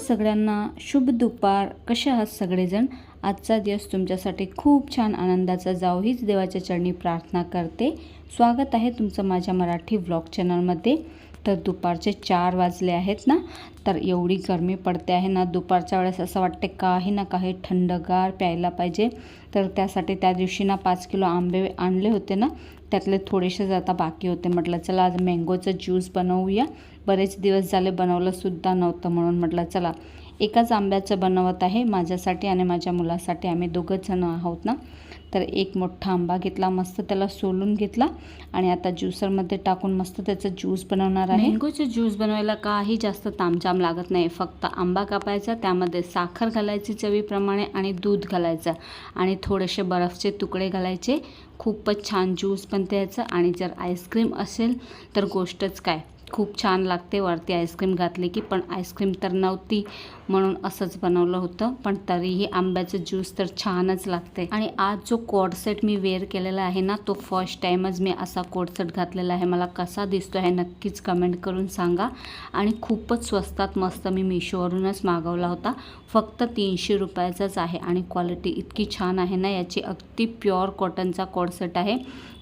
सगळ्यांना शुभ दुपार. कसे आहात सगळेजण? आजचा दिवस तुमच्यासाठी खूप छान आनंदाचा जाओ हीच देवाच्या चरणी प्रार्थना करते. स्वागत आहे तुमचं माझ्या मराठी व्लॉग चॅनलमध्ये. तर दुपारचे 4 वाजले आहेत ना, तर एवढी गरमी पडते आहे ना, दुपारच्या वेळेस असं वाटते काही ना काही थंडगार प्यायला पाहिजे. तर त्यासाठी त्या दिवशी ना 5 किलो आंबे आणले होते ना, त्यातले थोडेसेच आता बाकी होते. म्हटलं चला आज मँगोचं ज्यूस बनवूया. बरेच दिवस झाले बनवलंसुद्धा नव्हतं, म्हणून म्हटलं चला एकाच आंब्याचं बनवत आहे माझ्यासाठी आणि माझ्या मुलासाठी. आम्ही दोघंच जण आहोत ना. तर एक मोठा आंबा घेतला, मस्त त्याला सोलून घेतला आणि आता ज्युसरमध्ये टाकून मस्त त्याचं ज्यूस बनवणार आहे. मँगोचं ज्यूस बनवायला काही जास्त तामझाम लागत नाही. फक्त आंबा कापायचा, त्यामध्ये साखर घालायची चवीप्रमाणे आणि दूध घालायचं आणि थोडेसे बर्फचे तुकडे घालायचे. खूपच छान ज्यूस बनते याचं. आणि जर आईस्क्रीम असेल तर गोष्टच काय, खूप छान लागते. वरती आईस्क्रीम घातली की, पण आईस्क्रीम तर नव्हती म्हणून असंच बनवलं होतं. पण तरीही आंब्याचं ज्यूस तर छानच लागते. आणि आज जो कोट सेट मी वेअर केलेला आहे ना, तो फर्स्ट टाईमच मी असा कोट सेट घातलेला आहे. मला कसा दिसतो आहे नक्कीच कमेंट करून सांगा. आणि खूपच स्वस्तात मस्त मी मिशोवरूनच मागवला होता. फक्त 300 रुपयाचाच आहे आणि क्वालिटी इतकी छान आहे ना याची. अगदी प्युअर कॉटनचा कोट सेट आहे.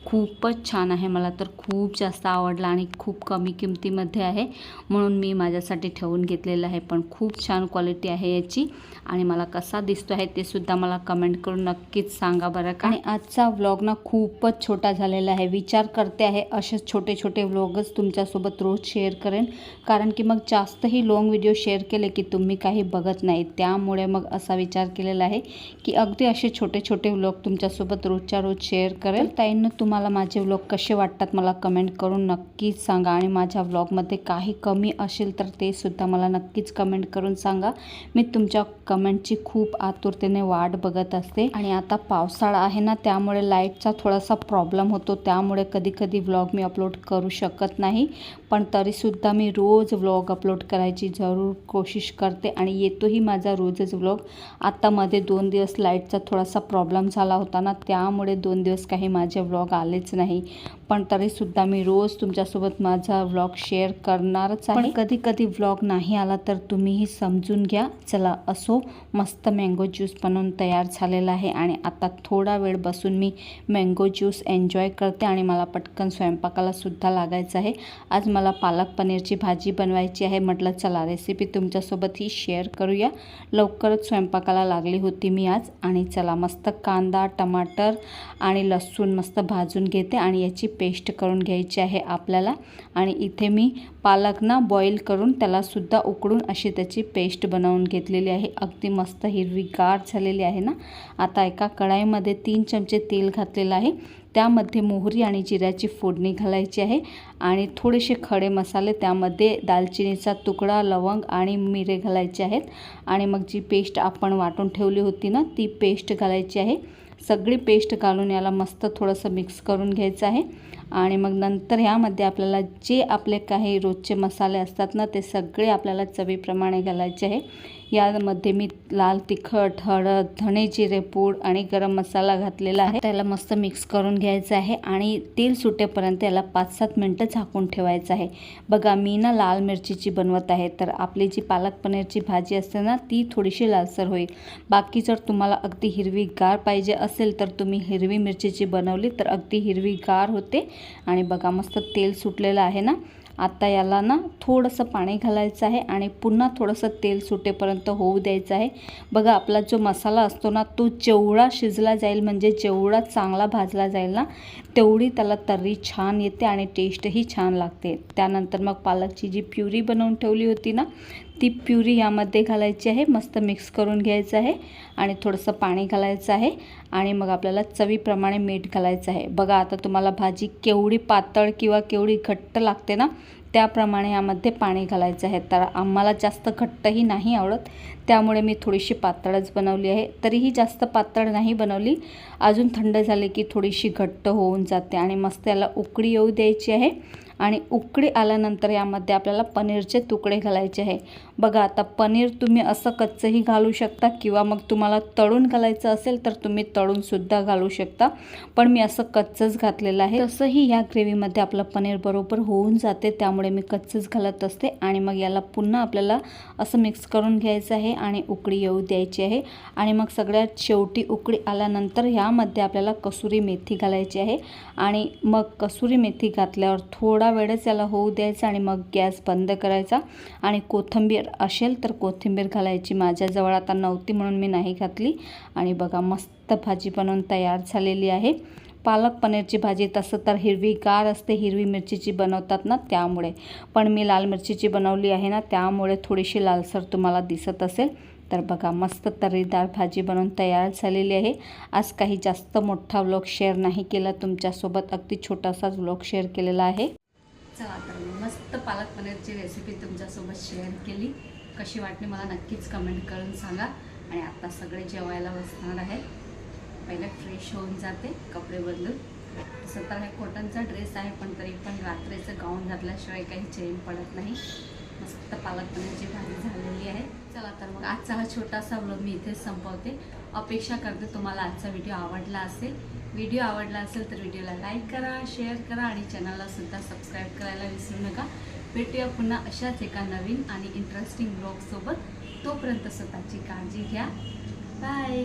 खूपच छान आहे. मला तर खूप जास्त आवडला आणि खूप कमी किमतीमध्ये आहे म्हणून मी माझ्यासाठी ठेवून घेतलेलं आहे. पण खूप छान क्वालिटी आहे याची. आणि मला कसा दिसतो आहे ते सुद्धा मला कमेंट करून नक्कीच सांगा बरं का. आणि आजचा व्लॉग ना खूपच छोटा झालेला आहे. विचार करते आहे असेच छोटे छोटे व्लॉगच तुमच्यासोबत रोज शेअर करेन, कारण की मग जास्तही लॉंग व्हिडिओ शेअर केले की तुम्ही काही बघत नाही. त्यामुळे मग असा विचार केलेला आहे की अगदी असे छोटे छोटे व्लॉग तुमच्यासोबत रोजच्या रोज शेअर करेल. ताईंनो, तुम्हाला माझे व्लॉग कसे वाटतात मला कमेंट करून नक्कीच सांगा. आणि माझ्या व्लॉगमध्ये काही कमी असेल तर ते सुद्धा मला नक्कीच कमेंट करून सांगा. मी तुमच्या कमेंटची खूप आतुरतेने वाट बघत असते. आणि आता पावसाळा आहे ना, त्यामुळे लाईटचा थोडासा प्रॉब्लेम होतो, त्यामुळे कधी कधी व्लॉग मी अपलोड करू शकत नाही. पण तरीसुद्धा मी रोज व्लॉग अपलोड करायची जरूर कोशिश करते आणि येतोही माझा रोजच व्लॉग. आता मध्ये 2 दिवस लाईटचा थोडासा प्रॉब्लेम झाला होता ना, त्यामुळे 2 दिवस काही माझे व्लॉग आलेच नाही. पण तरीसुद्धा मी रोज तुमच्यासोबत माझा व्लॉग शेअर करणारच आहे. पण कधी कधी व्लॉग नाही आला तर तुम्हीही समजून घ्या. चला असो, मस्त मँगो ज्यूस बनवून तयार झालेला आहे आणि आता थोडा वेळ बसून मी मँगो ज्यूस एन्जॉय करते आणि मला पटकन स्वयंपाकाला सुद्धा लागायचं आहे. आज मला पालक पनीरची भाजी बनवायची आहे. म्हटलं चला रेसिपी तुमच्यासोबतही शेअर करूया. लवकरच स्वयंपाकाला लागली होती मी आज. आणि चला मस्त कांदा, टमाटर आणि लसूण मस्त भाजून घेते आणि याची पेस्ट करून घ्यायची आहे आपल्याला. आणि इथे मी पालक ना बॉईल करून त्यालासुद्धा उकडून अशी त्याची पेस्ट बनवून घेतलेली आहे. अगदी मस्त हिरवीगार झालेली आहे ना. आता एका कढाईमध्ये 3 चमचे तेल घातलेलं आहे. त्यामध्ये मोहरी आणि जिऱ्याची फोडणी घालायची आहे आणि थोडेसे खडे मसाले, त्यामध्ये दालचिनीचा तुकडा, लवंग आणि मिरे घालायचे आहेत. आणि मग जी पेस्ट आपण वाटून ठेवली होती ना, ती पेस्ट घालायची आहे. सगळी पेस्ट घालून याला मस्त थोडंसं मिक्स करून घ्यायचं आहे. आणि मग नंतर ह्यामध्ये आपल्याला जे आपले काही रोजचे मसाले असतात ना, ते सगळे आपल्याला चवीप्रमाणे घालायचे आहे. यामध्ये मी लाल तिखट, हळद, धणे जिरे पूड आणि गरम मसाला घातलेला आहे. त्याला मस्त मिक्स करून घ्यायचं आहे आणि तेल सुटेपर्यंत याला 5-7 मिनटं झाकून ठेवायचं आहे. बघा मी ना लाल मिरचीची बनवत आहे, तर आपली जी पालक पनीरची भाजी असते ना, ती थोडीशी लालसर होईल. बाकी जर तुम्हाला अगदी हिरवीगार पाहिजे असेल तर तुम्ही हिरवी मिरचीची बनवली तर अगदी हिरवीगार होते. आणि बघा मस्त तेल सुटलेलं आहे ना. आता याला ना थोडंसं पाणी घालायचं आहे आणि पुन्हा थोडंसं तेल सुटेपर्यंत होऊ द्यायचं आहे. बघा आपला जो मसाला असतो ना, तो जेवढा शिजला जाईल, म्हणजे जेवढा चांगला भाजला जाईल ना, तेवढी त्याला तर्री छान येते आणि टेस्टही छान लागते. त्यानंतर मग पालकची जी प्युरी बनवून ठेवली होती ना, ती प्युरी यामध्ये घालायची आहे. मस्त मिक्स करून घ्यायचं आहे आणि थोडंसं पाणी घालायचं आहे आणि मग आपल्याला चवीप्रमाणे मीठ घालायचं आहे. बघा आता तुम्हाला भाजी केवढी पातळ किंवा केवढी घट्ट लागते ना, त्याप्रमाणे यामध्ये पाणी घालायचं आहे. तर आम्हाला जास्त घट्टही नाही आवडत, त्यामुळे मी थोडीशी पातळच बनवली आहे. तरीही जास्त पातळ नाही बनवली, अजून थंड झाले की थोडीशी घट्ट होऊन जाते. आणि मस्त याला उकळी येऊ द्यायची आहे. आणि उकळी आल्यानंतर यामध्ये आपल्याला पनीरचे तुकडे घालायचे आहे। बघा आता पनीर तुम्ही असं कच्चंही घालू शकता किंवा मग तुम्हाला तळून घालायचं असेल तर तुम्ही तळून सुद्धा घालू शकता, पण मी असं कच्चंच घातलेलं आहे। तसंही या ग्रेव्हीमध्ये आपलं पनीर बरोबर होऊन जाते, त्यामुळे मी कच्चंच घालत असते। आणि मग याला पुन्हा आपल्याला असं मिक्स करून घ्यायचं आहे आणि उकळी येऊ द्यायची आहे। आणि मग सगळ्यात शेवटी उकळी आल्यानंतर यामध्ये आपल्याला कसुरी मेथी घालायची आहे आणि मग कसुरी मेथी घातल्यावर थोडा वेळच याला होऊ द्यायचा आणि मग गॅस बंद करायचा। आणि कोथिंबीर असेल तर कोथिंबीर घालायची, माझ्याजवळ आता नव्हती म्हणून मी नाही घातली। आणि बघा मस्त भाजी बनवून तयार झालेली आहे। पालक पनीरची भाजी तसं तर हिरवीगार असते, हिरवी मिरचीची बनवतात ना त्यामुळे, पण मी लाल मिरचीची बनवली आहे ना त्यामुळे थोडीशी लालसर तुम्हाला दिसत असेल। तर बघा मस्त तर्रीदार भाजी बनवून तयार झालेली आहे। आज काही जास्त मोठा व्लॉग शेअर नाही केला तुमच्यासोबत, अगदी छोटासाच व्लॉग शेअर केलेला आहे। चला तर मस्त पालक पनीरची रेसिपी तुमच्यासोबत शेअर केली, कशी वाटली मला नक्कीच कमेंट करून सांगा। आणि आता सगळे जेवायला बसणार आहे, पहिले फ्रेश होऊन जाते कपडे बदलून। तसं तर हे कॉटनचा ड्रेस आहे, पण तरी पण रात्रीचं गाऊन घातल्याशिवाय काही चैन पडत नाही। मस्त पालक पनीरची भाजी झालेली आहे। चला तर मग आजचा हा छोटासा व्लॉग मी इथेच संपवते। अपेक्षा करते तुम्हाला आजचा व्हिडिओ आवडला असेल। व्हिडिओ आवडला असेल तर व्हिडिओला लाईक करा, शेअर करा आणि चॅनलला सुद्धा सबस्क्राईब करायला विसरू नका। भेटूया पुन्हा अशाच एका नवीन आणि इंटरेस्टिंग व्लॉग सोबत। तोपर्यंत स्वतःची काळजी घ्या, बाय।